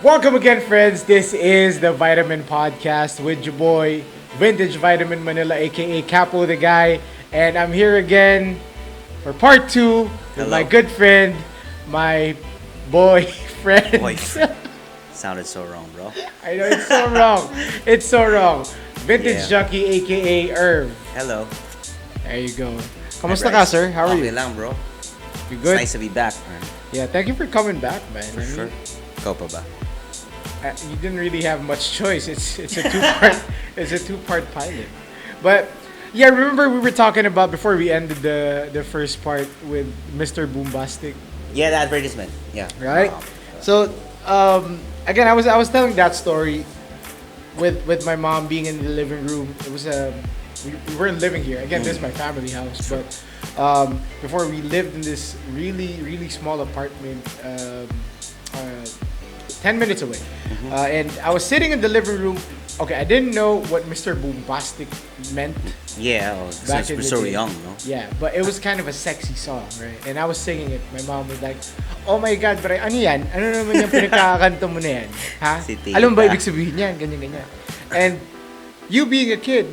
Welcome again, friends. This is the Vitamin Podcast with your boy, Vintage Vitamin Manila, aka Capo the Guy. And I'm here again for part two with my good friend, my boyfriend. Boyfriend. Sounded so wrong, bro. I know, it's so wrong. It's so wrong. Vintage Yeah. Junkie, aka Irv. Hello. There you go. Hi, Kamusta Bryce. ka, sir? How are Okay you? lang, bro. You It's good? nice to be back, man. Yeah, thank you for coming back, man. For sure. Ikaw pa ba? You didn't really have much choice. It's a two-part pilot. But yeah, remember we were talking about before we ended the first part with Mr. Boombastic, Yeah, the advertisement. Yeah. right? So again, I was telling that story with my mom being in the living room. It was we weren't living here. Again, this is my family house, but before we lived in this really small apartment. 10 minutes away. And I was sitting in the living room. Okay, I didn't know what Mr. Boombastic meant. Yeah, Back since in we're the so day. young, no? Yeah, but it was kind of a sexy song, right? And I was singing it. My mom was like, "Oh my God, but ano yan? Ano naman yung pinagkakanta mo na yan? Ha? Si Tita. Alam mo ba ibig sabihin yan? Ganyan. And you being a kid,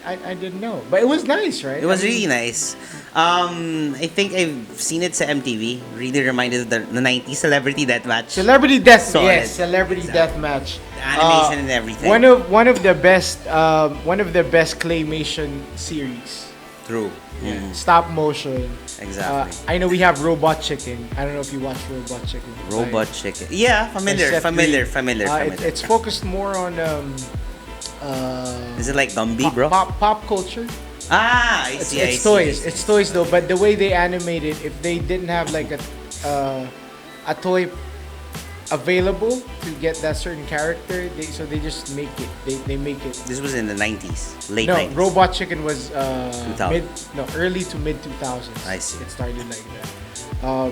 I didn't know. But it was nice, right? It was really nice. I think I've seen it sa MTV. Really reminded of the 90s Celebrity Deathmatch. Celebrity Death, Solid. yes, Celebrity Exactly. Deathmatch. The animation and everything. One of the best claymation series. True. Stop motion. Exactly. I know we have Robot Chicken. I don't know if you watch Robot Chicken. Robot Chicken. Yeah, familiar. It's focused more on Is it like Gumby, bro? pop culture. I It's, see. it's toys. It's toys though, but the way they animate it, if they didn't have like a toy available to get that certain character, they just make it. They make it. This was in the 90s, late No, 90s. Robot Chicken was 2000. early to mid 2000s. I see. It started like that.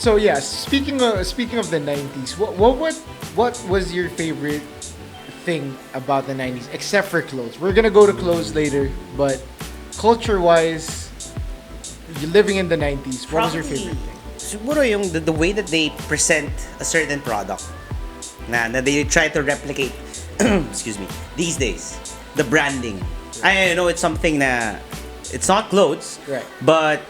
So yeah, speaking of the 90s, what was your favorite thing about the 90s except for clothes? We're gonna go to clothes later, but culture-wise, you're living in the 90s. What was your favorite thing? Siguro yung the way that they present a certain product na they try to replicate excuse me, these days. The branding. I know it's something na it's not clothes, Right. but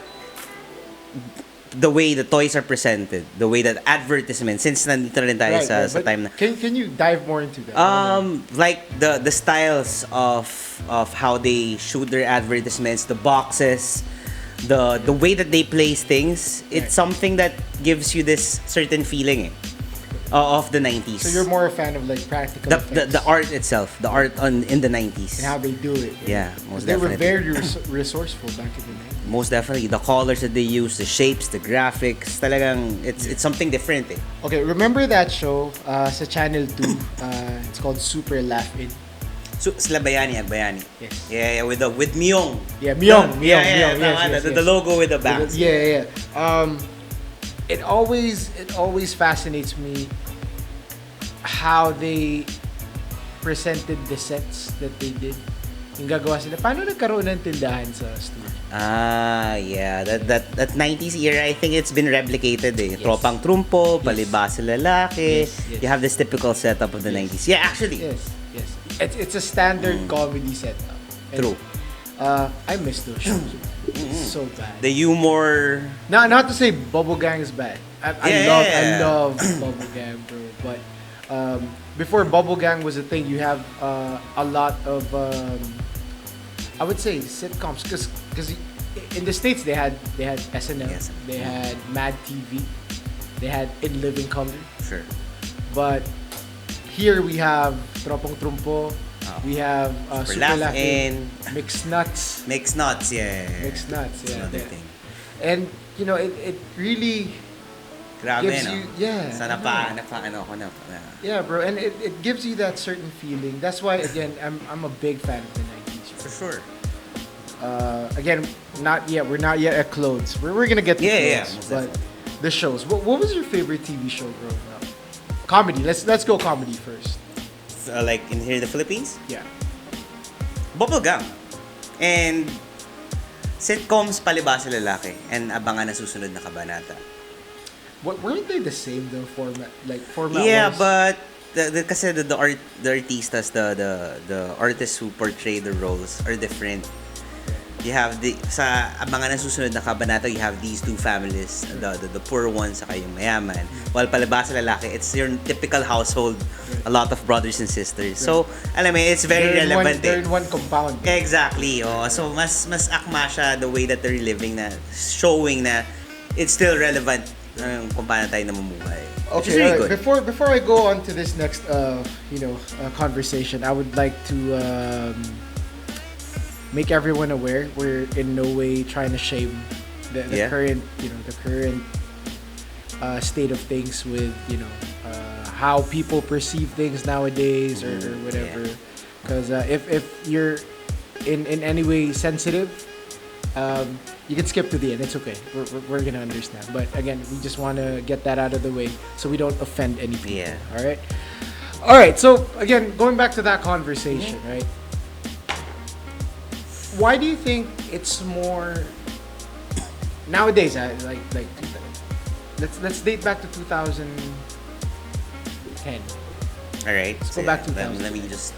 the way the toys are presented, the way that advertisement, since nandito rin tayo sa but time na can you dive more into that? like the styles of how they shoot their advertisements, the boxes, the way that they place things, it's Right. something that gives you this certain feeling of the 90s. So you're more a fan of like practical effects the art itself, the art in the 90s. and how they do it. Yeah, most They were definitely. very resourceful back in the 90s. Most definitely, the colors that they use, the shapes, the graphics, talagang it's something different eh. Okay, remember that show sa Channel 2? It's called Super Laugh-In. So, sila Bayani. Yes. Yeah, with Myong. Yeah, Myong. Yeah, Yes, the logo with the bangs. Yeah. It always fascinates me how they presented the sets that they did. Yung gagawa sila. Paano nagkaroon ng tindahan sa studio? Yeah, that 90s era, I think it's been replicated eh. Yes. Tropang trumpo, palibasa lalaki. Yes. You have this typical setup of the 90s. Yeah, actually. Yes. It's a standard comedy setup. And, True. I miss those shows. It's so bad. The humor. Not to say Bubble Gang is bad. I love Bubble Gang, bro. But before Bubble Gang was a thing, you have a lot of I would say sitcoms, because in the States they had SNL, Yes. they had Mad TV, they had In Living Color, Sure. but here we have Tropong Trumpo, we have Super Laugh-In, Mixed Nuts. Mixed nuts, yeah. Mixed Nuts, That's yeah. another thing. And you know, it really Grabe, gives no? you, yeah. Sana I know. ano ko na. Yeah, bro, and it gives you that certain feeling. That's why, again, I'm a big fan of the 90s. For sure. Again, we're not yet at clothes. We're gonna get to Yeah, clothes, most but the shows. What was your favorite TV show growing up? Comedy. Let's go comedy first. Like in here in the Philippines, Yeah. Bubblegum. And sitcoms palibasa lalaki and abangan na susunod na kabanata. What weren't they the same though? Format Yeah, wise? but kasi the artistas, the artists who portray the roles are different. You have sa mga nasusunod na kabanata, you have these two families, the poor ones saka yung mayaman. While palabas sa lalaki, it's your typical household, a lot of brothers and sisters. So, alam mo, it's very relevant. They're in one compound. Exactly. Oh. So, mas akma siya the way that they're living na showing na it's still relevant kung paano tayo namumuhay. Okay, really before I go on to this next conversation, I would like to make everyone aware we're in no way trying to shame the current state of things with how people perceive things nowadays or whatever. Because if you're in any way sensitive, you can skip to the end. It's okay. We're gonna understand. But again, we just want to get that out of the way so we don't offend any people. Yeah. All right. So again, going back to that conversation, right? Why do you think it's more nowadays? Like let's date back to 2010. All right. Let's go back to 2010. Let me just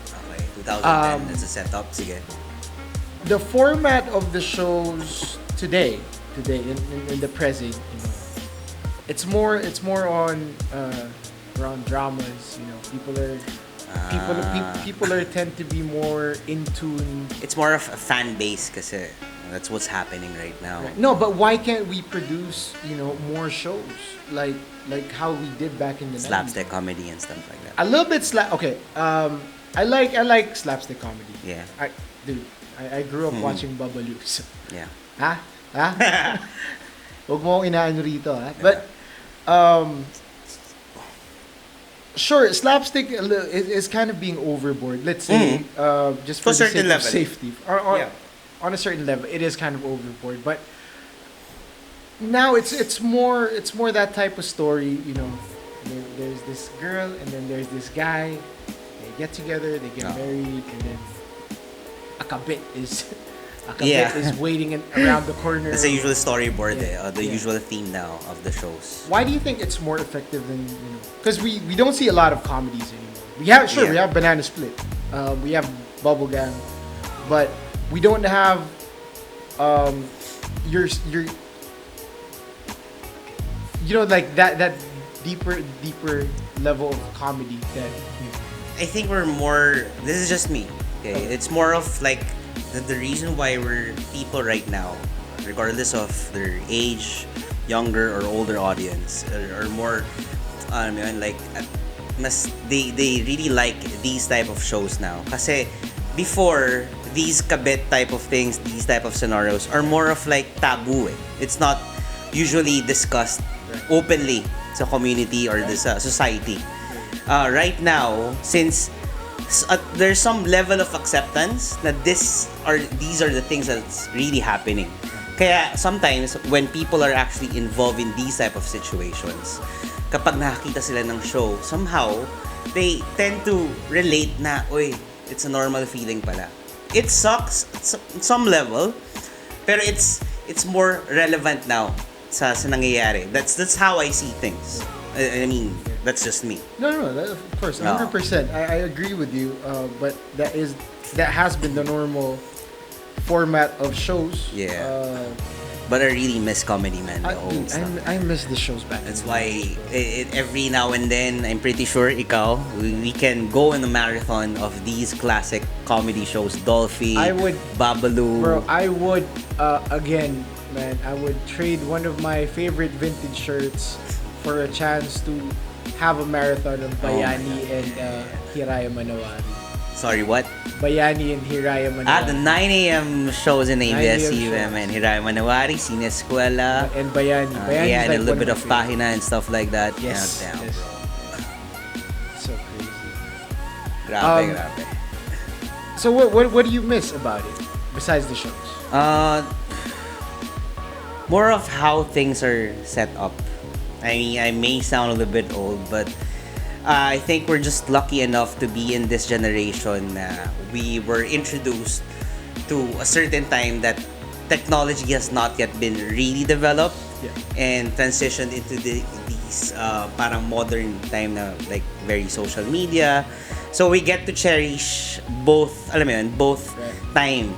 2010. That's a setup. Sige. The format of the shows today in the present, it's more on around dramas. People are tend to be more in tune. It's more of a fan base kasi that's what's happening right now. Right. No, but why can't we produce more shows like how we did back in the slapstick 90s? Comedy and stuff like that. A little bit okay. I like slapstick comedy. Yeah. I grew up watching Babaloo. Yeah. Ha? Huwag mo akong inaano rito, ha? But sure, slapstick is kind of being overboard. Let's say, just for the certain sake level. of safety, or on a certain level, it is kind of overboard. But now it's more that type of story. There's this girl, and then there's this guy. They get together, they get married, and then a kabit is waiting around the corner. That's the usual storyboard, the usual theme now of the shows. Why do you think it's more effective than Because we don't see a lot of comedies anymore. We have Banana Split, we have Bubblegum, but we don't have your like that deeper level of comedy that. I think we're more. This is just me. Okay, it's more of like the reason why we're people right now, regardless of their age, younger or older audience, are more. Like they really like these type of shows now. Kasi before, these kabit type of things, these type of scenarios are more of like taboo. It's not usually discussed openly sa community or the society. Right now, since there's some level of acceptance that these are the things that's really happening. Kaya sometimes when people are actually involved in these type of situations, kapag nakakita sila ng show, somehow they tend to relate na, oy, it's a normal feeling pala. It sucks at some level, pero it's more relevant now sa nangyayari. That's how I see things. I mean, that's just me. No, of course, 100%. I agree with you. But that has been the normal format of shows. Yeah. But I really miss comedy, man. The old stuff. I miss the shows back. That's why every now and then, I'm pretty sure ikaw, we can go in a marathon of these classic comedy shows. Dolphy, Babaloo. Bro, I would again, man. I would trade one of my favorite vintage shirts for a chance to have a marathon of Bayani and Hiraya Manawari. Sorry, what? Bayani and Hiraya Manawari. The 9 a.m. shows in ABS-CBN, man. Hiraya Manawari, Cine Escuela. And Bayani. Bayani and like a little bit of Pahina and stuff like that. Yes. Yeah, yes. Bro. So crazy. Grabe. So what do you miss about it besides the shows? More of how things are set up. I mean, I may sound a little bit old, but I think we're just lucky enough to be in this generation. We were introduced to a certain time that technology has not yet been really developed Yeah. and transitioned into these parang modern time na like very social media. So we get to cherish both, alam mo yun, both time.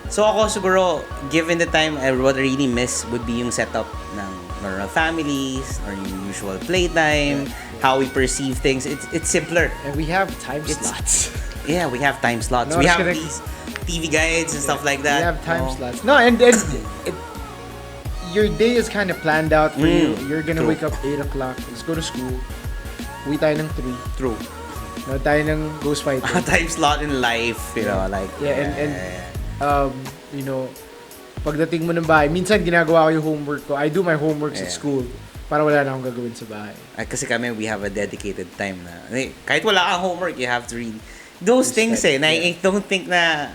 So ako siguro, given the time, what I really miss would be yung setup ng normal families or yung usual playtime, how we perceive things. It's simpler. And we have time slots. Yeah, we have time slots. No, We have correct. these TV guides and stuff like We that. have time slots. No, and it, your day is kind of planned out for you. You're gonna True. wake up 8 o'clock. Let's go to school. Uwi tayo ng 3. True. No, tayo ng Ghost Fighter. Time slot in life, you know, like Yeah, and you know, pagdating mo ng bahay, minsan ginagawa ko yung homework ko. I do my homeworks at Yeah. school para wala na akong gagawin sa bahay. Kasi kami, we have a dedicated time na kahit wala kang homework, you have to read those things Study, I don't think na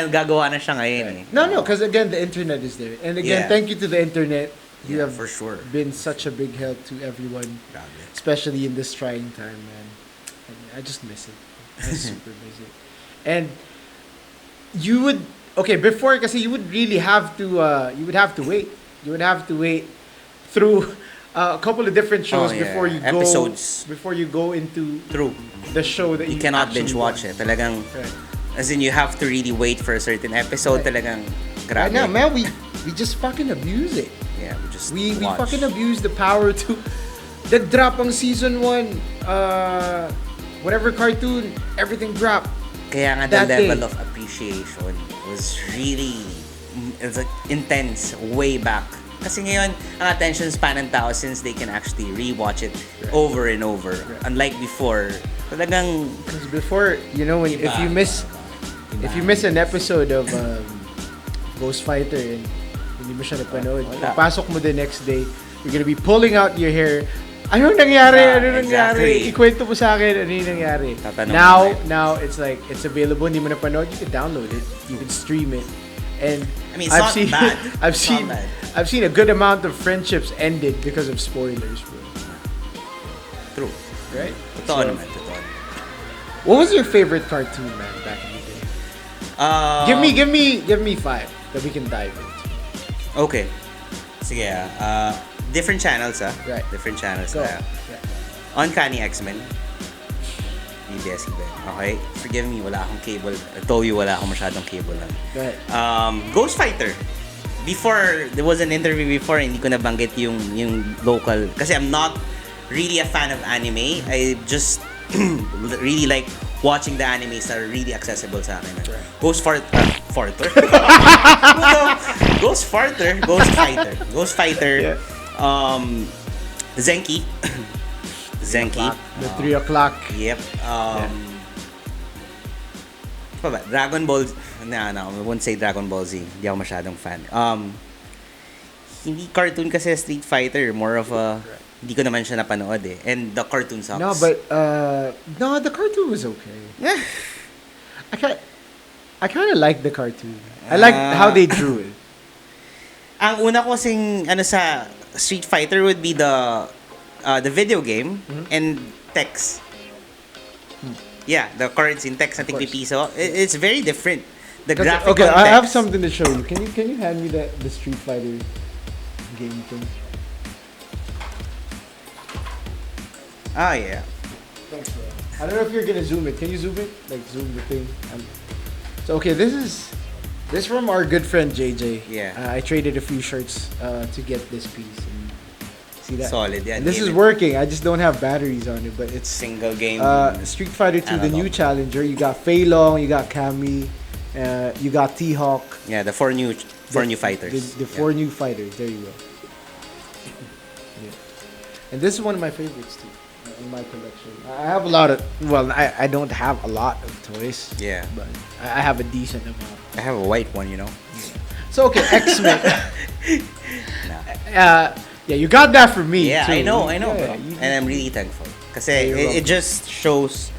gagawa na siya ngayon eh. No, because again, the internet is there. And again, Yeah. thank you to the internet. You Yeah, have for sure. been such a big help to everyone, especially in this trying time, man. And I just miss it. I super miss it. And you would, okay, before, kasi you would really have to, you would have to wait. You would have to wait through a couple of different shows Oh, yeah. before you Episodes. before you go into True. the show that You you cannot binge actually watch it. Talagang, Right. as in you have to really wait for a certain episode. Right. Talagang, Right grabe. now, man, we just fucking abuse it. Yeah, we just We watch. fucking abuse the power to nag-drop ang season 1 whatever cartoon, everything dropped. Kaya nga the that day. level of appreciation was really it's like intense way back. Kasi ngayon, ang attention span ng tao since they can actually rewatch it over and over. Unlike before, talagang Because before, you know, when, if you miss an episode of Ghost Fighter and hindi mo siya napanood, Wala. pasok mo the next day, you're gonna be pulling out your hair. Ano nangyari? Yeah, Ano nangyari? exactly. Ikwento mo sa akin ano yung nangyari. Tatanong Now it's like it's available. Hindi mo napanood, you can download it, you can stream it, and I mean, it's not bad. It's not bad. I've seen a good amount of friendships ended because of spoilers, bro. true. Right? Totoo So, naman, totoo. what was your favorite cartoon, man, back in the day? Give me 5 that we can dive into. Okay. Sige different channels Right. Different channels. Go. Uncanny XMen. ABS-CBN. Okay? Forgive me, wala akong cable. I told you, wala akong masyadong cable lang. Right. Ghost Fighter. Before, there was an interview before, hindi ko nabanggit yung local. Kasi I'm not really a fan of anime. I just really like watching the animes that are really accessible sa akin. Right. Ghost Fighter. Ghost Fighter. Yeah. Zenki. The 3 o'clock. Yep. Pa ba? Dragon Ball. No, I won't say Dragon Ball Z. Hindi ako masyadong fan. Hindi cartoon kasi Street Fighter. More of a... Hindi ko naman siya napanood eh. And the cartoon sucks. No, but no, the cartoon was okay. I kind of liked the cartoon. I liked how they drew it. Ang una ko kasing sa Street Fighter would be the video game and text. Yeah, the cards in text na tigpi piso. It's very different. The graphic Okay, on I have text. something to show you. Can you hand me the Street Fighter game thing? Ah, yeah. Thanks, bro. I don't know if you're gonna zoom it. Can you zoom it? Like zoom the thing. So okay, this is from our good friend JJ. Yeah. I traded a few shirts to get this piece. And see that? Solid, yeah. And this is Game it. working. I just don't have batteries on it, but it's Single game. Street Fighter 2, the new Analog. challenger. You got Fei Long, you got Cammy, you got T-Hawk. Yeah, the four new fighters. The four new fighters. There you go. Yeah. And this is one of my favorites too in my collection. I have a lot of. Well, I don't have a lot of toys. Yeah. But I have a decent amount. I have a white one, you know. So okay, X-Men. Nah. Yeah, you got that for me. Yeah, too. I know, Yeah, bro. you- And I'm really thankful. Kasi Yeah, you're it welcome. just shows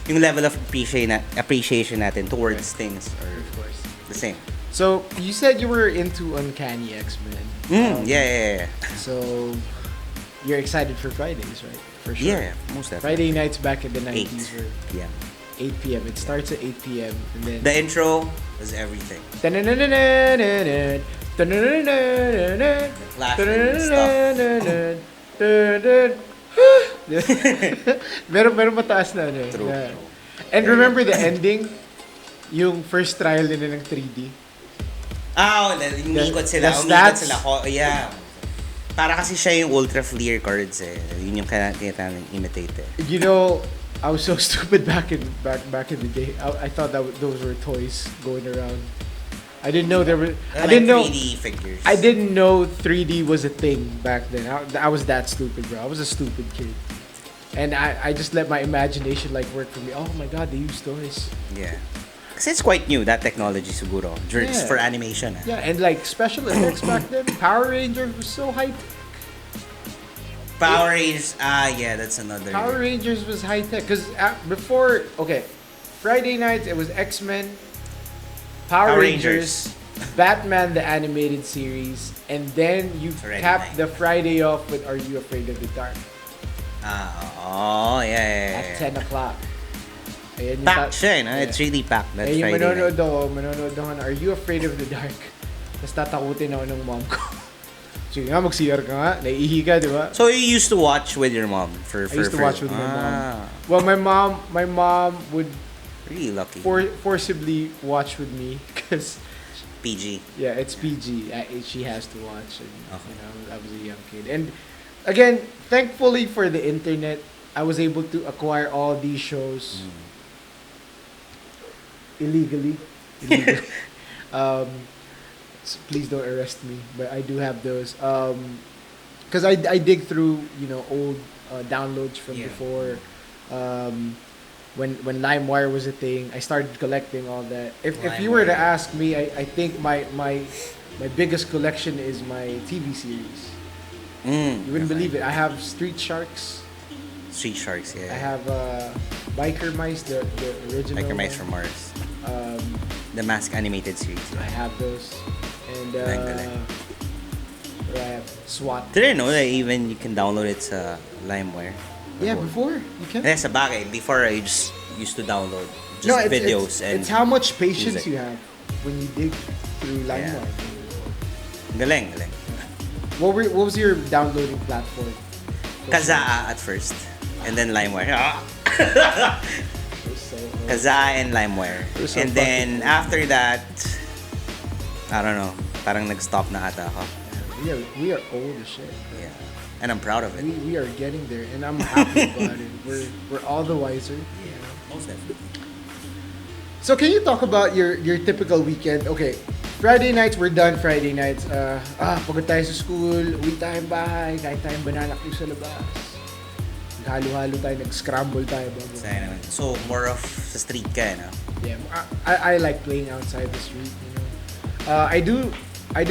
yung level of appreciation natin towards things are Of course. the same. So you said you were into Uncanny X-Men. Yeah. So you're excited for Fridays, right? For sure. Yeah, most definitely. Friday nights back in the 90s 8 were p.m. 8 p.m. It starts at 8 p.m. and then The intro was everything. meron mataas na ano eh. True. And remember the ending? Yung first trial nila ng 3D. Umikot sila. Yeah. Para kasi siya yung ultra flare cards eh. Yun yung kaya imitate eh. You know, I was so stupid back in the day. I thought that those were toys going around. I didn't know there were. I didn't know 3D figures. I didn't know 3D was a thing back then. I was that stupid, bro. I was a stupid kid, and I just let my imagination like work for me. Oh my god, they use toys. Yeah. Kasi it's quite new, that technology siguro. Just for animation. Yeah, and like special effects back then, Power Rangers was so high. Power Rangers, yeah, that's another. Power Rangers was high tech because before, Friday nights it was X-Men, Power Rangers, Batman the animated series, and then you capped the Friday off with Are You Afraid of the Dark? Yeah. At 10 o'clock. Ayan yung Packed siya, no? It's really packed that yung Friday manonood night. ako, Are You Afraid of the Dark? Tapos tatakutin ako ng mom ko. Sige nga, mag-CR ka nga. Naiihi ka, di ba? So you used to watch with your mom? I used to watch with my mom. Well, my mom would really lucky. Forcibly watch with me because PG. Yeah, it's PG. She has to watch, and you know, I was a young kid. And again, thankfully for the internet, I was able to acquire all these shows illegally. So please don't arrest me, but I do have those. Because I dig through, you know, old downloads from before. When Limewire was a thing, I started collecting all that. If you were to ask me, I think my biggest collection is my TV series. You wouldn't believe it. I have Street Sharks. Street Sharks, yeah. I have Biker Mice, the original. Biker Mice from Mars. The Mask animated series. I have those. And I have SWAT. Did I know that even you can download it sa Limewire? Yeah, before you can. Sa bagay, before I just used to download just videos and it's how much patience music. you have when you dig through Limewire. Galing. What was your downloading platform? Kazaa at first, and then Limewire. So, Kazaa and Limewire, so and then after that, I don't know. Parang nag-stop na ata ako. We are old as shit. Yeah, and I'm proud of it. We are getting there, and I'm happy about it. We're all the wiser. Yeah, most definitely. So can you talk about your typical weekend? Okay, Friday nights, we're done Friday nights. Pagod tayo sa school, uwi tayong bahay, kain tayong banana cue sa labas. Halo-halo tayo, nag-scramble tayo. So more of sa street ka, no? Yeah, I like playing outside the street, you know. I do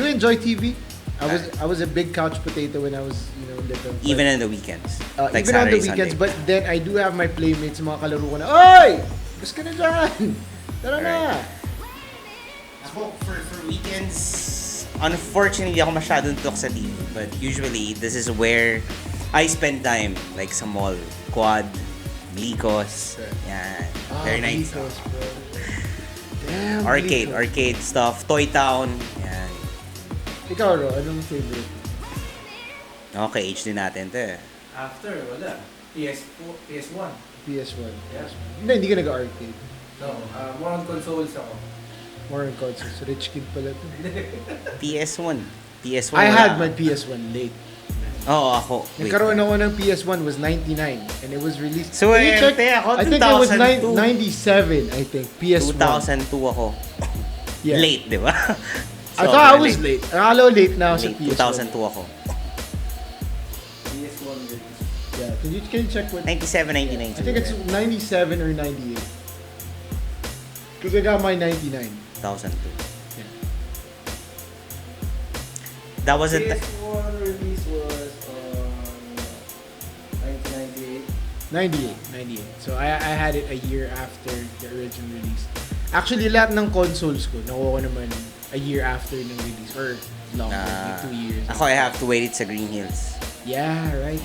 enjoy TV. I was a big couch potato when I was, you know, little. Even on the weekends. Like even on the Saturday, weekends, Sunday. but then I do have my playmates, mga kalaro ko na, Oy! Gusto ka na dyan! Tara na! Ako, for weekends, unfortunately, ako masyadong tok sa TV. But usually, this is where I spend time. Like sa mall, Quad, Blicos. Yan. Very nice. Blicos, bro. Damn, Arcade stuff. Toy Town. Yan. Ikaw, Ro, anong favorite? Okay, age din natin to eh. After, wala. PS1. PS1. Yeah. Hindi ka nag-arcade. No, more on consoles ako. More on consoles. Rich kid pala to. PS1. I had my PS1 late. Oo, ako. Wait. Nagkaroon ako ng PS1 was 99 and it was released. So, Can you check? ako, I think it was 2002. 97, I think. PS1. 2002 ako. Yeah. Late, di ba? I thought I was late. Akala ko late na ako sa Late, PS1. 2002 ako. PS1 release. Yeah. Can you check what? 97, 99. I think it's 97 or 98. Because I got my 99. 2002. Yeah. That was it. PS1 release was 1998. 98. So I had it a year after the original release. Actually, lahat ng consoles ko, nakuha ko naman a year after ng release. Or longer, like 2 years. Ako, I have to wait it sa Green Hills. Yeah, right.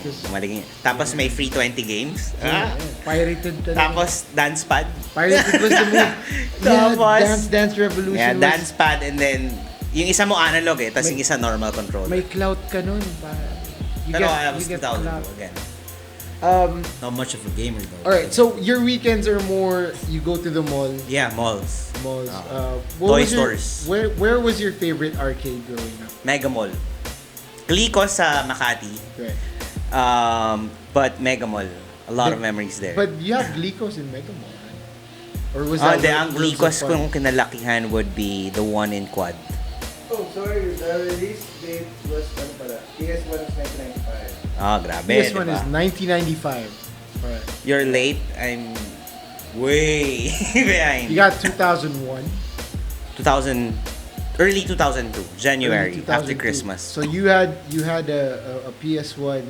Tapos may free 20 games. Pirated talaga. Tapos dance pad. Pirated was the move. Tapos, Dance Revolution yeah, was... dance pad and then yung isa mo analog tapos yung isa normal controller. May clout ka nun. Pero I was 2000 clout. again. Not much of a gamer though. Alright, so your weekends are more, you go to the mall. Yeah, malls. What Toy was your- stores. Where was your favorite arcade growing up? Mega Mall. Glicos sa Makati. Right. But Mega Mall. A lot of memories there. But you have Glicos in Mega Mall, right? Or was that ang Worlds of Glicos Fun? kung kinalakihan would be the one in Quad. Oh, sorry. The release date was ano pala? PS1 is 1995. Grabe, PS1 diba? is 1995. Alright. You're late. I'm way behind. You got 2001. 2000, early 2002, January, early 2002. after Christmas. So you had a PS1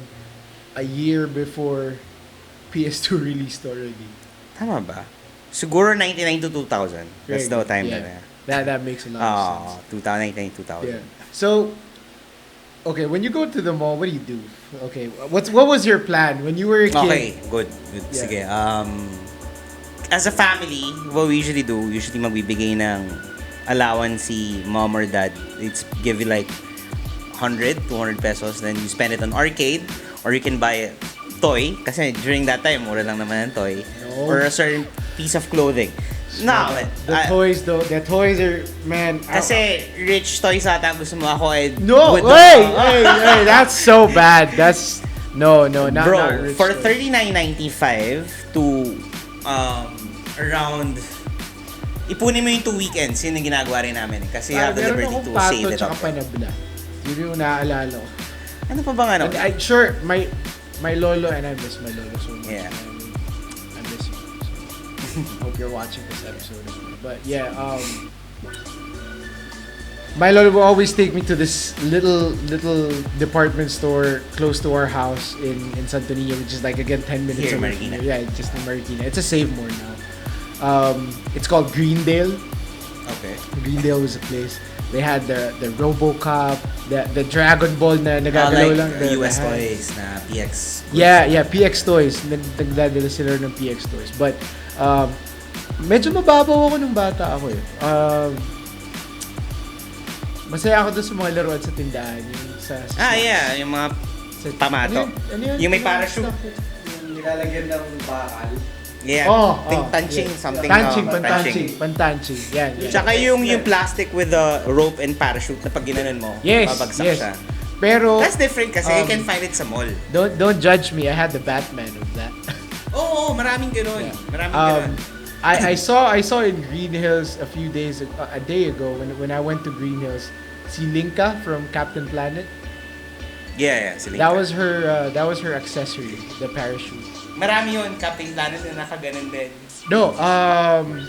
a year before PS2 released already. Tama ba? Siguro 99 to 2000. That's the time yeah. na. That makes a lot of sense. 2099, 2000. Yeah. So, okay, when you go to the mall, what do you do? Okay, what was your plan when you were a kid? Okay, good. Yeah. Sige. As a family, what we usually do, magbibigay ng allowance si mom or dad. It's give you like 100, 200 pesos. Then you spend it on arcade or you can buy a toy. Kasi during that time, mura lang naman ang toy. No. Or a certain piece of clothing. No, The toys though, the toys are, man. kasi rich toys ata gusto mo ako No, with hey, that's so bad. That's no, not bro, rich for toys. $39.95 to around ipunin mo yung 2 weekends, yun yung ginagawa rin namin. Kasi you have the Meron liberty akong to pato save it tsaka up. panabla. Yun yung naaalala ko. Ano pa bang ano? And sure, my lolo, and I miss my lolo so much. Yeah. I miss you. So, hope you're watching this episode. But yeah, my lolo will always take me to this little department store close to our house in Santo Niño, which is like again 10 minutes Here, away Marikina. from here. Yeah, just in Marikina. It's a Save More now. It's called Greendale. Okay. Greendale was a place. They had the RoboCop, the Dragon Ball na nagagalaw lang. Like the US hand. toys na PX. Yeah, PX toys. Nagdadala sila ng PX toys. But, medyo mababaw ako nung bata ako eh. Masaya ako doon sa mga laruan sa tindahan. Yung Yeah, yung mga sa, pamato. Ano yun? Yung may parachute. Yung nilalagyan ng bakal. Yeah. Tanching, something. Pantanching. Yan. Tsaka yung plastic with the rope and parachute na pag ginanon mo, babagsak siya. Pero, That's different kasi you can find it sa mall. don't judge me. I had the Batman of that. Oo, maraming ganun. Yeah. Maraming ganun. I saw in Green Hills a day ago when I went to Green Hills, si Linka from Captain Planet. Yeah, si Linka. That was her accessory, the parachute. Marami yun, Captain Planet na nakaganon din. No, Marami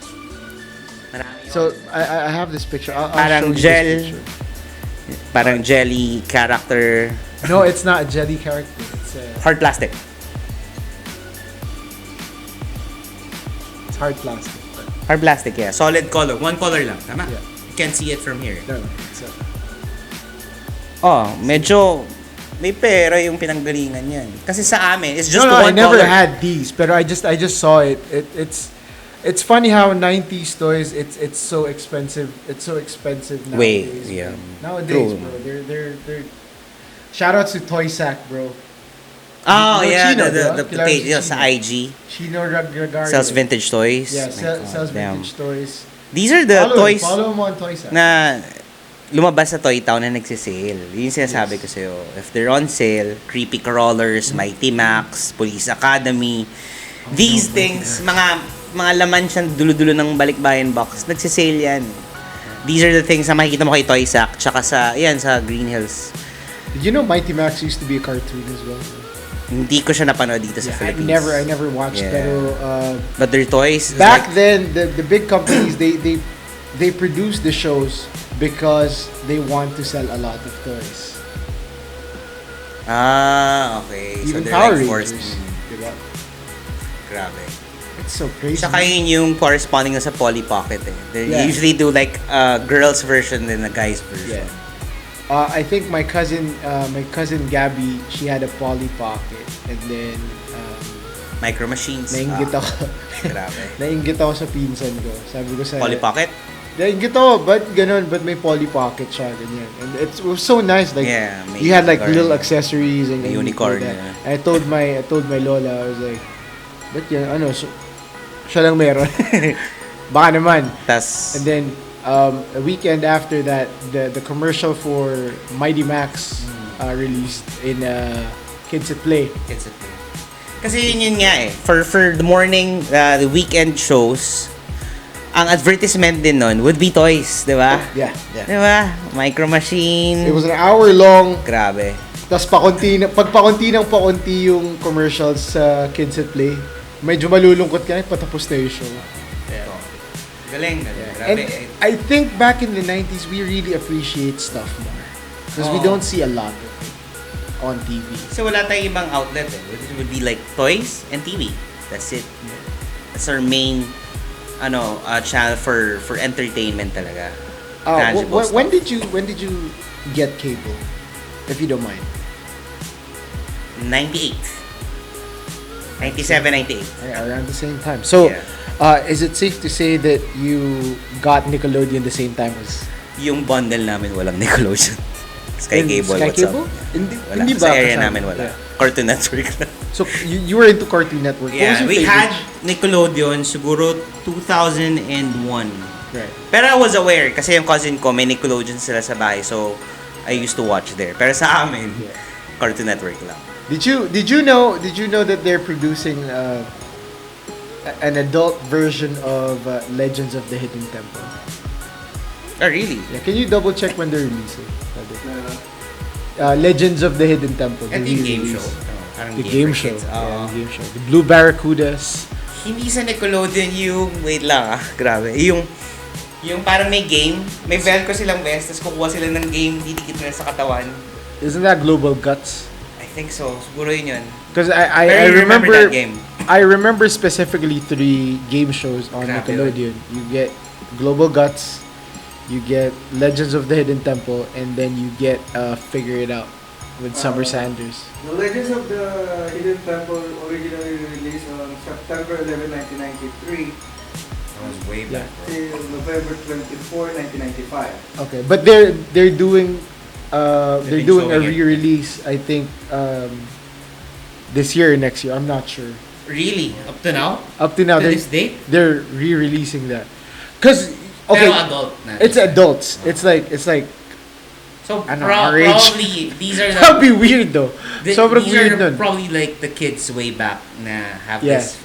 yun. so I have this picture. I'll Parang show you gel. this picture. Parang jelly character. No, it's not a jelly character. It's Hard plastic. hard plastic. Hard plastic, yeah. Solid color. One color lang, tama? Yeah. You can't see it from here. No, it's Medyo may pera yung pinanggalingan yan. Kasi sa amin, it's just no, one I never color. had these, but I just saw it. It's funny how 90s toys it's so expensive. It's so expensive nowadays. Yeah. Nowadays, True. bro. They're Shoutouts to Toy Sack, bro. Oh, yeah, Chino, the bro. page Kilala sa si IG. Chino Regario. Sells vintage toys. Yeah, My God, sells damn. vintage toys. These are the toys Follow mo on Toy Sack. na lumabas sa Toy Town na nagsisale. Yun yung sinasabi ko sa'yo. If they're on sale, Creepy Crawlers, Mighty Max, Police Academy, these things, mga laman siyang dulo-dulo ng balikbayan box, nagsisale yan. These are the things na makikita mo kay Toy Sack, tsaka sa Green Hills. Did you know Mighty Max used to be a cartoon as well? Hindi ko siya napanood dito sa I Philippines. never watched. Yeah. Pero But their toys, back then, the big companies they produce the shows because they want to sell a lot of toys. Okay. Even so they're Power like forced. Rangers. Diba? Grabe. It's so crazy. Saka yun yung corresponding na sa Polly Pocket eh. They Yeah. usually do like a girl's version and a guy's version. Yeah. I think my cousin Gabby, she had a Polly Pocket, and then Micro Machines. nainggit ako. Grabe. Nainggit ako sa pinsan ko. Sabi ko sa Polly Pocket? nainggit ako, but may Polly Pocket siya, ganyan. And it was so nice, like Yeah, may you had like unicorn. little accessories and May and unicorn, that. yeah. And I told my lola, I was like, but yan, so, siya lang meron. Baka naman. Tas, And then a weekend after that, the commercial for Mighty Max released in Kids at Play. Kids at Play. Kasi yun nga eh. For the morning, the weekend shows, ang advertisement din nun would be toys, di ba? Yeah. Di ba? Micro Machine. It was an hour long. Grabe. Tapos pag pakunti yung commercials sa Kids at Play, medyo malulungkot ka na, patapos na yung show. Galing. And Grabe. I think back in the 90s, we really appreciate stuff more. Because we Oo. don't see a lot of it on TV. So wala tayong ibang outlet eh. It would be like toys and TV. That's it. That's our main channel for entertainment talaga. Tangible stuff. When did you get cable? If you don't mind. 98. 97, 98. Around the same time. So, Yeah. is it safe to say that you got Nickelodeon the same time as Yung bundle namin walang Nickelodeon. Sky In Cable, Sky what's Cable? up? Hindi Wala. ba Sa area kasama? namin wala. Yeah. Cartoon Network lang. So you were into Cartoon Network. What was Yeah, your we favorite? had Nickelodeon siguro 2001. Right. Pero I was aware kasi yung cousin ko may Nickelodeon sila sa bahay, so I used to watch there. Pero sa amin, Yeah. Cartoon Network lang. Did you know that they're producing an adult version of Legends of the Hidden Temple? Oh, really? Yeah, can you double check when they're releasing? Legends of the Hidden Temple. At the yung game show. re-release. Parang The game for show. kids. Yeah, Oo. the game show. The Blue Barracudas. Hindi sa Nickelodeon yung, wait lang grabe. Yung parang may game, may Velcro silang vest, tapos kukuha sila ng game, didikit nila sa katawan. Isn't that Global Guts? I think so. Siguro yun yun. Because Pero I you remember remember that game. I remember specifically 3 game shows on Grabe, Nickelodeon. You get Global Guts, you get Legends of the Hidden Temple, and then you get Figure It Out with Summer Sanders. The Legends of the Hidden Temple originally released on September 11, 1993 That was way Yeah. till November 24, 1995. Okay, but they're doing they're been doing a showing it. re-release. I think this year or next year. I'm not sure. Really? Up to now? Up to now, To this date? they're re-releasing that. Cause okay, Pero adult na. it's adults. It's like So ano, our age. probably these are that'd be weird though. Sobrang these weird are nun. probably like the kids way back na have Yeah. this.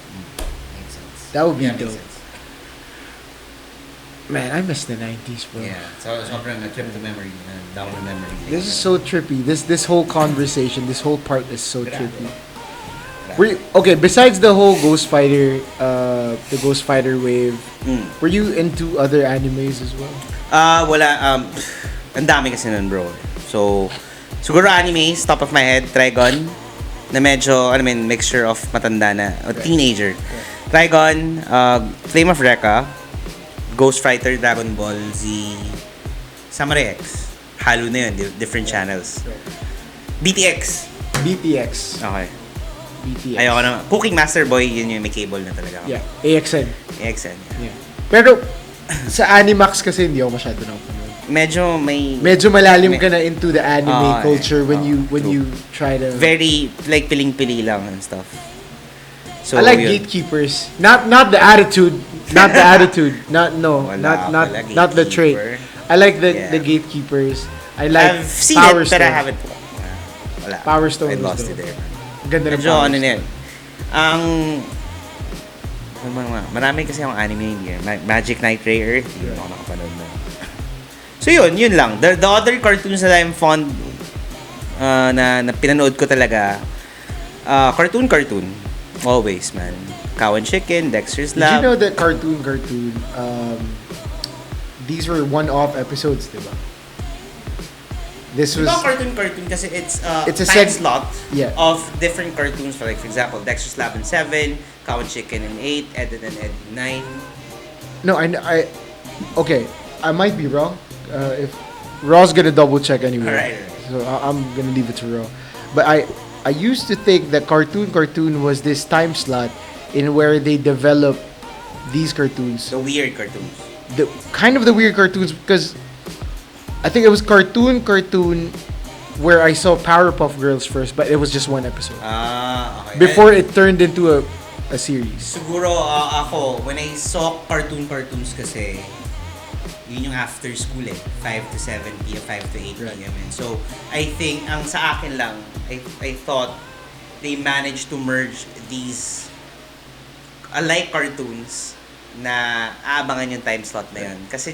Makes sense. That would be Yeah, makes dope. sense. Man, I miss the 90s, bro. Yeah. So sobrang a trip to memory, down the memory lane. This is so trippy. This whole conversation, this whole part is so Grabe. trippy. Okay, besides the whole Ghost Fighter, the Ghost Fighter wave, were you into other animes as well? Wala ang dami kasi nun, bro. So siguro animes, top of my head, Trigon na medyo mixture of matanda na o teenager. Trigon, Flame of Recca, Ghost Fighter, Dragon Ball Z, Samurai X. Halo na yun, different channels. BTX. BTX. Okay. BTX. Ayoko na. Cooking Master Boy, yun yung may cable na talaga. Yeah, AXN. AXN. Yeah. Pero sa Animax kasi hindi ako masyado napanood. Medyo malalim ka na into the anime Oo, culture when true. you try to. very like piling-pili lang and stuff. So I like yun. gatekeepers. Not the attitude. Not the attitude. Not Wala not the trait. gatekeeper. I like the Yeah. gatekeepers. I like I've seen Power it, pero I Stone. haven't. Wala. Power Stone I was lost dope. it there. Ganda ng Medyo Power ano Stone. na yun. Marami kasi akong anime yun. Magic Knight Ray Earth. Yun ako nakapanood na. So yun lang. The other cartoons that I'm fond na pinanood ko talaga, cartoon. Always, man. Cow and Chicken, Dexter's Did you Lab. know that cartoon? These were one-off episodes, diba? This was Diba cartoon kasi it's a It's a time seg- slot Yeah. of different cartoons. For example, Dexter's Lab in 7, Cow and Chicken in 8, Ed and Ed in 9. no. I okay. I might be wrong. If Raw's gonna double check anyway. Alright. So I'm gonna leave it to Raw. But I used to think that cartoon was this time slot in where they develop these cartoons. The weird cartoons. The kind of the weird cartoons, because I think it was cartoon where I saw Powerpuff Girls first, but it was just one episode. Okay. Before it turned into a series. Siguro ako, when I saw cartoons kasi, yun yung after school 5 to 7 p.m., 5 to 8 p.m. And so, I think, ang sa akin lang, I thought they managed to merge these alike cartoons na aabangan yung time slot na yun. Kasi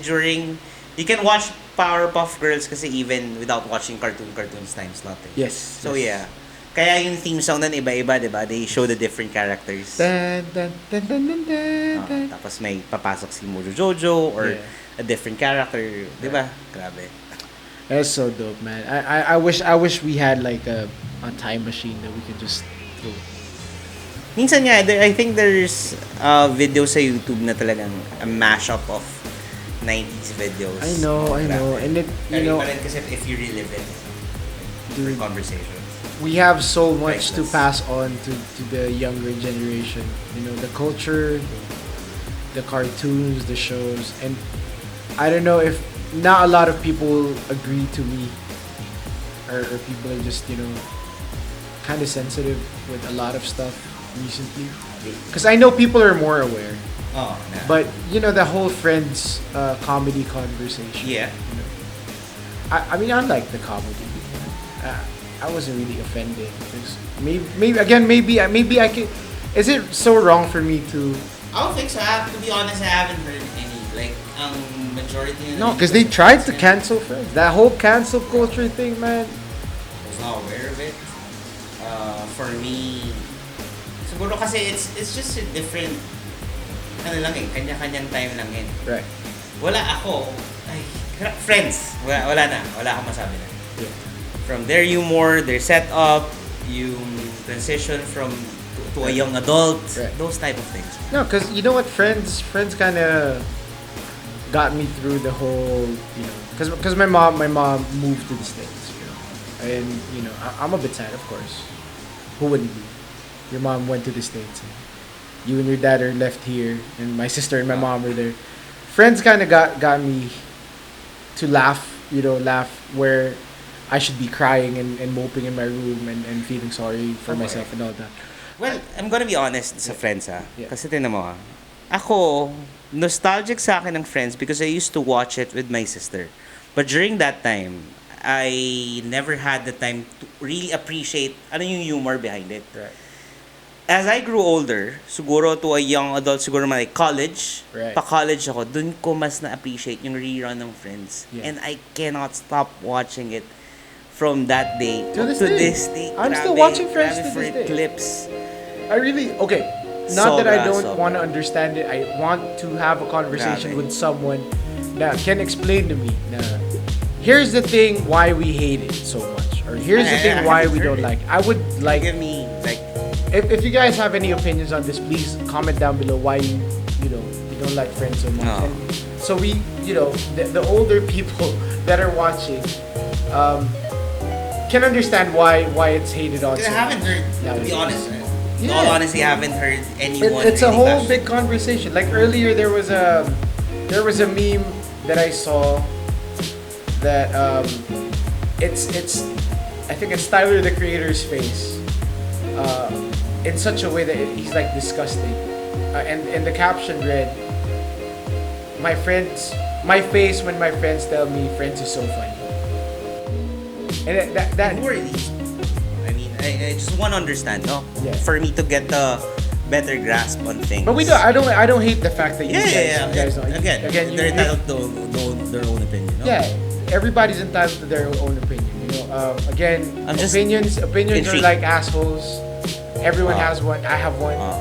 you can watch Powerpuff Girls kasi even without watching cartoons time slot. Yes. So yeah. Kaya yung theme song nun iba-iba, di ba? They show the different characters. Dun, dun, dun, dun, dun, dun, dun. Tapos may papasok si Mojo Jojo or a different character, di ba? Grabe. That's so dope, man. I wish we had like a time machine that we could just throw. Minsan nga, I think there's a video sa YouTube na talagang a mashup of 90s videos. I know. And it, you know, kasi if you relive it, dude, conversation. we have so much to Priceless. pass on to the younger generation. You know, the culture, the cartoons, the shows, and I don't know if not a lot of people agree to me, or people are just, you know, kind of sensitive with a lot of stuff recently. Because I know people are more aware. Oh, nah. But you know, the whole Friends comedy conversation. Yeah. You know, I mean, I like the comedy. I wasn't really offended. Maybe I can. Is it so wrong for me to? I don't think so. To be honest, I haven't heard any. Like, majority. No, because they tried to cancel Friends. That whole cancel culture thing, man. I was not aware of it. For me, siguro kasi it's just a different. Ano lang kanya-kanyang time lang yun. Right. Wala ako. Friends. Wala akong masabi na. Yeah. From their humor, their setup, yung transition to a young adult, Right. those type of things. No, because you know what, Friends kind of got me through the whole, you know, because my mom moved to the States, you know, and you know, I'm a bit sad, of course. Who wouldn't be? Your mom went to the States. And you and your dad are left here, and my sister and my mom are there. Friends kind of got me to laugh where I should be crying and moping in my room and feeling sorry for myself and all that. Well, I'm gonna be honest sa Friends Yeah. Kasi tinan mo ako, nostalgic sa akin ng Friends because I used to watch it with my sister. But during that time, I never had the time to really appreciate ano yung humor behind it. Right. As I grew older, siguro to a young adult, siguro like college, Right. pa-college ako, dun ko mas na-appreciate yung rerun ng Friends. Yeah. And I cannot stop watching it from that day To this day. I'm still Grabe, watching Friends grabe to for this day. clips. I really Not that I don't Sobra. want to understand it. I want to have a conversation Grabe. with someone that can explain to me. Na, here's the thing why we hate it so much, or here's the thing I why haven't we don't heard like. I would like Give me like if you guys have any opinions on this, please comment down below why you don't like Friends so much. No. And so we, the older people that are watching can understand why it's hated on. I so haven't much heard. To be nowadays. honest, in Yeah. all honesty, I haven't heard anyone. It's a really whole bash big conversation. Like earlier, there was a meme that I saw that it's I think it's Tyler the Creator's face in such a way that he's like disgusting, and the caption read, my face when my friends tell me Friends is so funny." And that Who are these? I mean, I just want to understand, no? Yeah. For me to get a better grasp on things. but I don't hate the fact that you Yeah. guys don't. Again, you- they're you- entitled to know their own opinion. No? Yeah, everybody's entitled to their own opinion. Again, I'm just opinions are intrigued. like assholes. Everyone Ah. has one. I have one. Ah.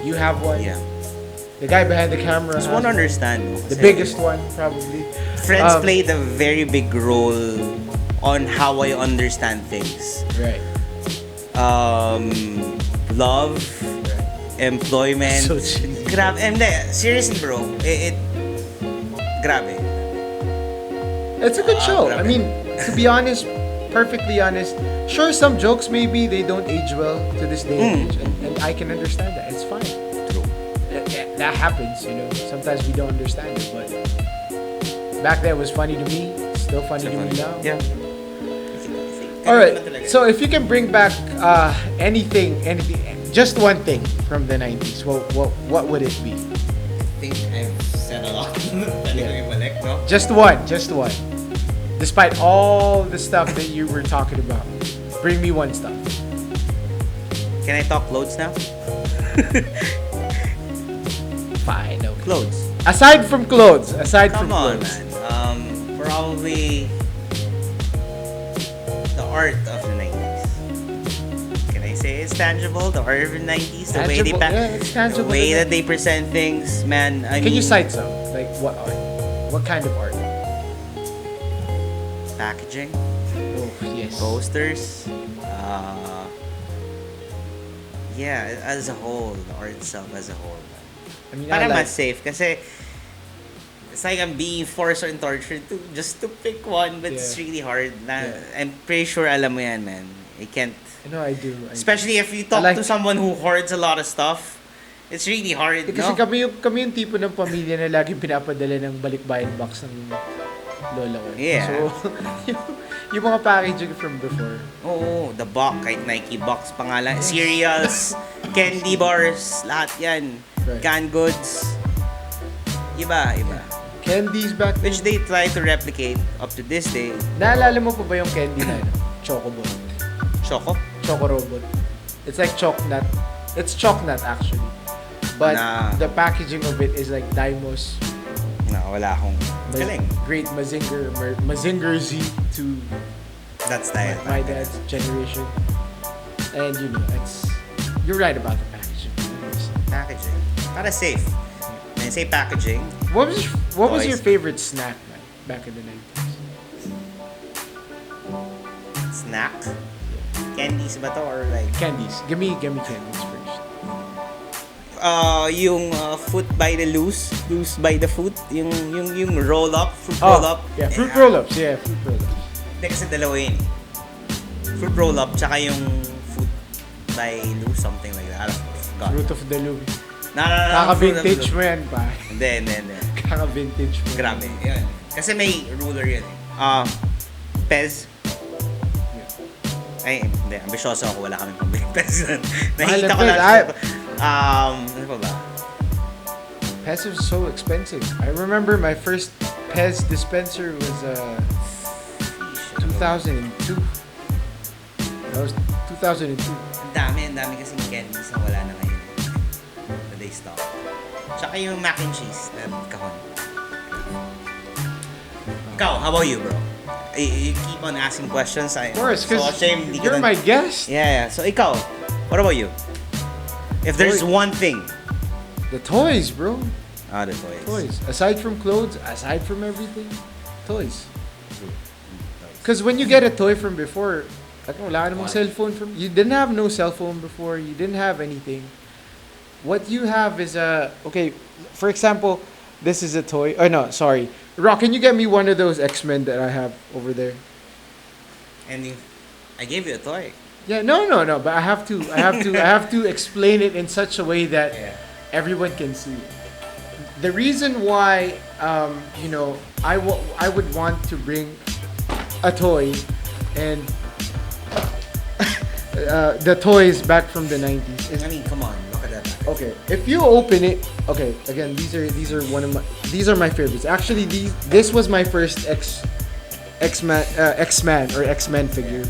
You have one. Yeah. The guy behind the camera. Just has want to one. understand. No? The Kasi biggest one, probably. Friends Um, played a very big role on how I understand things. Right. Love, employment. So cheesy. Grabe. And seriously, bro. Grabe. It's a good show. I grabe. mean, to be honest, perfectly honest, sure, some jokes maybe they don't age well to this day and age, and I can understand that. It's fine. True. That happens, you know. Sometimes we don't understand it, but back then it was funny to me. It's still funny to me now. Yeah. All right. So if you can bring back anything, just one thing from the 90s, what would it be? I think I've said a lot. Pwede ko ibalik, no? Just one. Despite all the stuff that you were talking about, bring me one stuff. Can I talk clothes now? Fine. Okay. Clothes. Aside from clothes. Come on, man. Probably the art of the 90s. Can I say it's tangible? The art of the 90s? The way Tangible, yeah, it's tangible. The way that they present things, man. Can you cite some? Like what art? What kind of art? Packaging, Oh, yes. posters, yeah, as a whole, the art itself as a whole. I mean, Para I mas safe kasi it's like I'm being forced or tortured to just to pick one, but it's Yeah. really hard. Yeah. I'm pretty sure alam mo yan, man. I can't. No, I do. Especially if you talk I like- to someone who hoards a lot of stuff, it's really hard, Kasi no? kami yung tipo ng pamilya na laging pinapadala ng balikbayan box ng lola ko. Yeah. So, yung mga packaging from before. Oo, the box, kahit Nike box pa nga lang. Cereals, candy bars, lahat yan. Right. Canned goods. Iba. Candies back then. Which they try to replicate up to this day. Naalala mo pa ba yung candy na ano? Chocobot. Choco? Choco Robot. It's like Chocnut. It's Chocnut actually. But Nah. the packaging of it is like Dimos. Wala akong galing. Great Mazinger Z to That's style. my dad's generation. And you know, you're right about the packaging. Packaging. Para safe. When I say packaging, What was Toys. your favorite snack, man, back in the 90s? snack, candies ba to or like Candies. Give me candies first. yung foot by the loose by the foot, yung roll up, fruit roll up. Yeah, fruit roll-ups. Yeah, fruit roll-ups. Hindi kasi dalawa yun. Fruit roll up tsaka yung foot by loose, something like that. I don't know. Fruit of the Loom. No. Kaka-vintage mo yan, pa. Hindi. Kaka-vintage mo. Grabe. Yun. Kasi may ruler yun eh. Pez. Ay, hindi. Ambisyoso ako. Wala kaming pambili Pez. Nakita ko Pez. lang. Ano pa ba? Pez was so expensive. I remember my first Pez dispenser was 2002. That was 2002. Ang dami kasing candies na wala na ngayon. Na they stop. Tsaka yung mac and cheese na kahon. Ikaw, how about you, bro? You keep on asking questions. Of course, because so ashamed, di ko you're na- my guest. Yeah. So ikaw, what about you? If there's Toy. one thing. The toys, bro. The toys. Toys. Aside from clothes, aside from everything, toys. Because when you get a toy from before, like, wala ka namang cellphone from. You didn't have no cell phone before. You didn't have anything. What you have is okay. For example, this is a toy. Oh no, sorry. Rock, can you get me one of those XMen that I have over there? And I gave you a toy. Yeah, no. But I have to explain it in such a way that everyone can see it. The reason why, I would want to bring a toy and the toys back from the 90s is, I mean, come on, look at that. okay, if you open it, okay, again, these are my favorites. Actually, this was my first X-Man or X-Men figure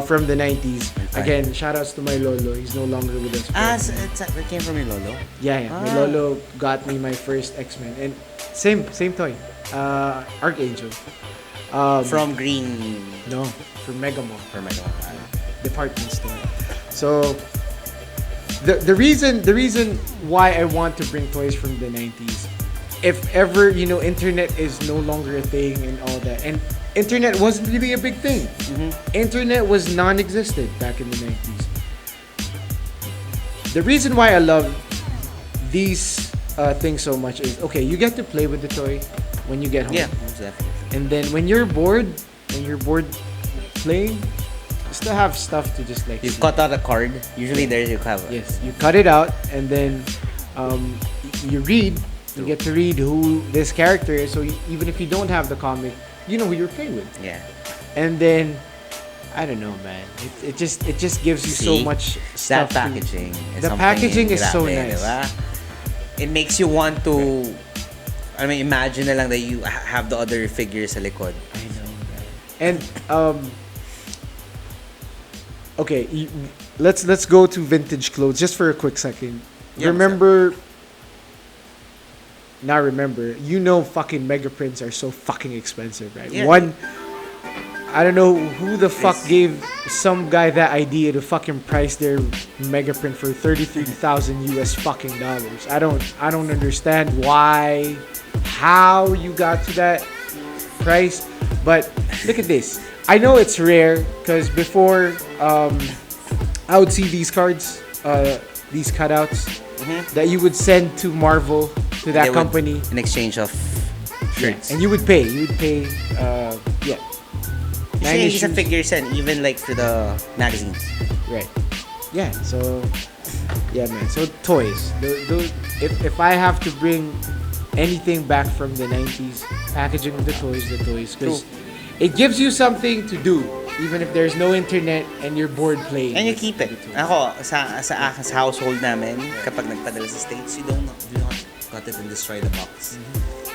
from the 90s. Again, shoutouts to my lolo. He's no longer with us. It came from your lolo? Yeah. My lolo got me my first X-Men. And same toy. Archangel. From Green. No, from Mega Mall. From my lolo. Department store. So the reason why I want to bring toys from the 90s, if ever internet is no longer a thing and all that, and internet wasn't really a big thing. Internet was non-existent back in the 90s. The reason why I love these things so much is, okay, you get to play with the toy when you get home. Yeah, most definitely. And then when you're bored playing, you still have stuff to just like. You see. cut out a card. Usually there you have it. Yes, you cut it out, and then you read. You get to read who this character is. So even if you don't have the comic, you know who you're playing with. Yeah. And then I don't know, man. It just gives you so See? much That stuff. packaging. The packaging is so grabe, nice. diba? It makes you want to. I mean, imagine na lang that you have the other figures sa likod. I know, man. And okay, let's go to vintage clothes just for a quick second. Yeah, You know, fucking mega prints are so fucking expensive, right? Yeah. I don't know who the fuck gave some guy that idea to fucking price their mega print for $33,000 US fucking dollars. I don't understand why, how you got to that price, but look at this. I know it's rare because before I would see these cards, these cutouts that you would send to Marvel, to that They would- company, in exchange of shirts. and you would pay. Yeah. Usually issues. sa figures and even like for the magazines. Right. Yeah. So, yeah, man. So toys. If I have to bring anything back from the 90s, packaging of the toys, because it gives you something to do, even if there's no internet and you're bored playing. And you keep it. Ako, sa household namin, kapag nagpadala sa States, you don't cut it and destroy the box.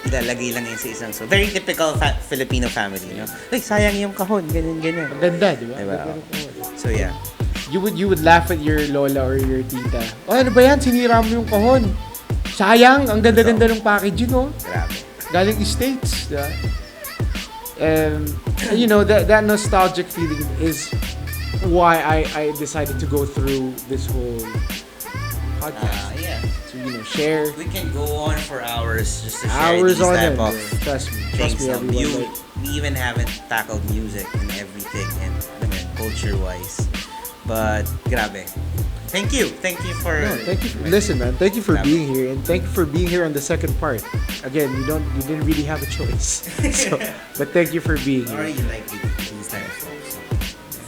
Ilalagay lang yun sa isang. So, very typical Filipino family, no? Ay, sayang yung kahon, ganyan. Ang ganda, di ba? Diba? Ang ganda. So, yeah. You would laugh at your lola or your tita. Oh, ano ba yan? Sinira mo yung kahon. Sayang, ang ganda-ganda ng packaging, oh. Grabe. Galing States, diba? You know, that nostalgic feeling is why I decided to go through this whole podcast. Yeah. To, you know, share We can go on for hours just to share hours these on type it. of Trust things. me, everyone. We even haven't tackled music and everything and culture-wise. But, grabe. Thank you for... No, thank you. Listen, man. Thank you for being here, and thank you for being here on the second part. Again, you didn't really have a choice. So, but thank you for being Or here. you like these type of songs.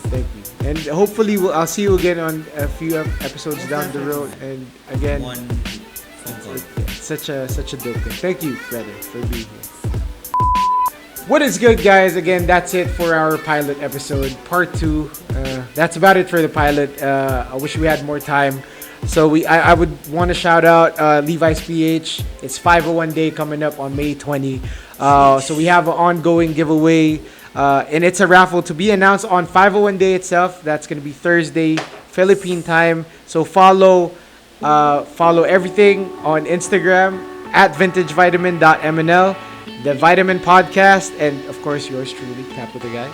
Thank you. And hopefully, I'll see you again on a few episodes down the road. And again, One phone call. such a dope thing. Thank you, brother, for being here. What is good, guys? Again, that's it for our pilot episode, part 2. That's about it for the pilot. I wish we had more time. So I would want to shout out Levi's PH. It's 501 Day coming up on May 20. So we have an ongoing giveaway, and it's a raffle to be announced on 501 Day itself. That's going to be Thursday, Philippine time. So follow everything on Instagram at vintagevitamin.mnl. The Vitamin Podcast, and of course yours truly, Cap with the Guy.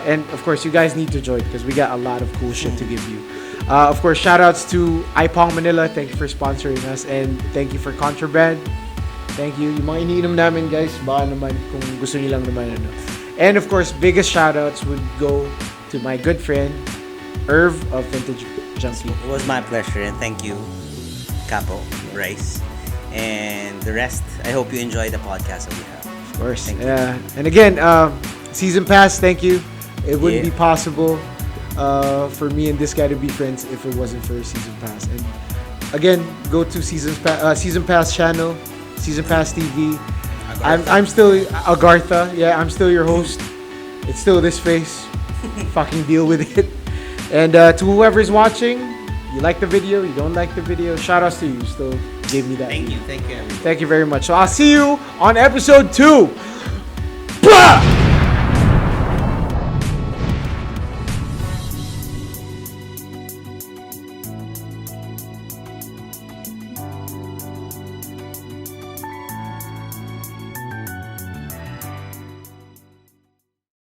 And of course you guys need to join because we got a lot of cool shit to give you. Of course, shout outs to iPong Manila. Thank you for sponsoring us, and thank you for Contraband. Thank you. Yung mga iniinom namin, guys, baka naman kung gusto niyo lang naman ano. And of course, biggest shout outs would go to my good friend Irv of Vintage Junkie. It was my pleasure and thank you, Capo, Bryce, and the rest. I hope you enjoy the podcast that we have. Of course. Thank you. And again, Season Pass, thank you. It wouldn't be possible for me and this guy to be friends if it wasn't for Season Pass. And again, go to Season Pass channel, Season Pass TV. I'm still Agartha. Yeah, I'm still your host. It's still this face. Fucking deal with it. And to whoever's watching, you like the video, you don't like the video, shout outs to you. Still gave me that. Thank you, everyone. Thank you very much. So I'll see you on episode 2. Blah!